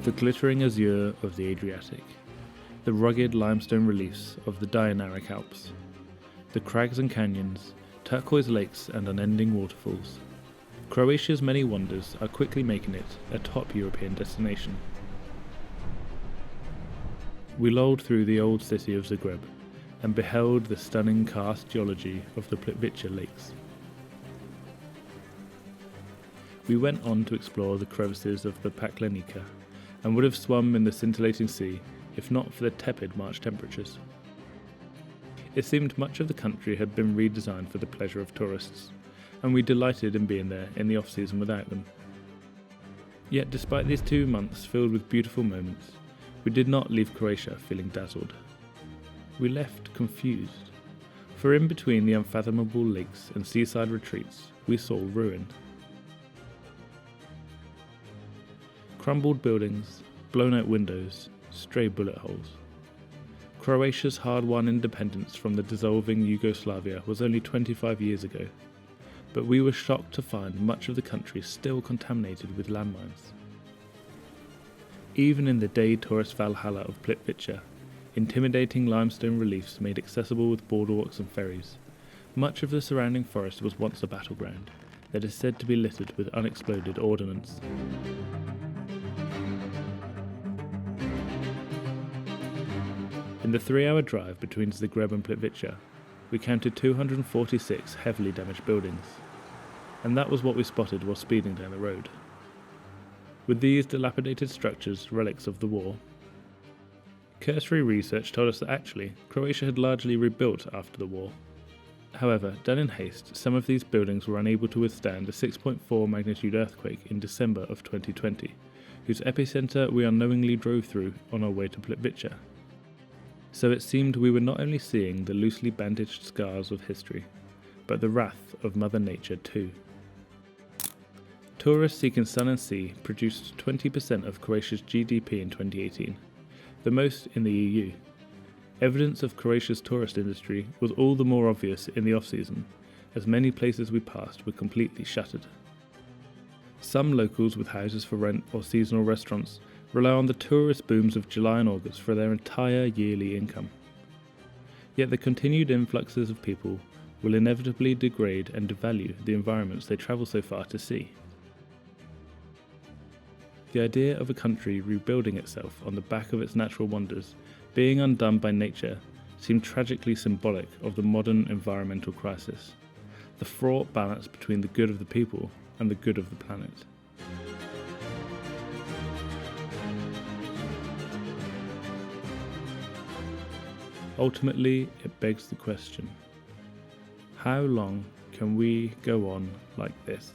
the glittering azure of the Adriatic, the rugged limestone reliefs of the Dinaric Alps, the crags and canyons, turquoise lakes and unending waterfalls. Croatia's many wonders are quickly making it a top European destination. We lolled through the old city of Zagreb and beheld the stunning karst geology of the Plitvice lakes. We went on to explore the crevices of the Paklenica and would have swum in the scintillating sea if not for the tepid March temperatures. It seemed much of the country had been redesigned for the pleasure of tourists, and we delighted in being there in the off-season without them. Yet despite these 2 months filled with beautiful moments, we did not leave Croatia feeling dazzled. We left confused, for in between the unfathomable lakes and seaside retreats we saw ruin. Crumbled buildings, blown-out windows, stray bullet holes. Croatia's hard-won independence from the dissolving Yugoslavia was only 25 years ago, but we were shocked to find much of the country still contaminated with landmines. Even in the day tourist Valhalla of Plitvice, intimidating limestone reliefs made accessible with boardwalks and ferries, much of the surrounding forest was once a battleground that is said to be littered with unexploded ordnance. In the 3-hour drive between Zagreb and Plitvice, we counted 246 heavily damaged buildings, and that was what we spotted while speeding down the road. With these dilapidated structures relics of the war? Cursory research told us that actually, Croatia had largely rebuilt after the war. However, done in haste, some of these buildings were unable to withstand a 6.4 magnitude earthquake in December of 2020, whose epicentre we unknowingly drove through on our way to Plitvice. So it seemed we were not only seeing the loosely bandaged scars of history, but the wrath of Mother Nature too. Tourists seeking sun and sea produced 20% of Croatia's GDP in 2018, the most in the EU. Evidence of Croatia's tourist industry was all the more obvious in the off-season, as many places we passed were completely shuttered. Some locals with houses for rent or seasonal restaurants rely on the tourist booms of July and August for their entire yearly income. Yet the continued influxes of people will inevitably degrade and devalue the environments they travel so far to see. The idea of a country rebuilding itself on the back of its natural wonders, being undone by nature, seemed tragically symbolic of the modern environmental crisis, the fraught balance between the good of the people and the good of the planet. Ultimately, it begs the question, how long can we go on like this?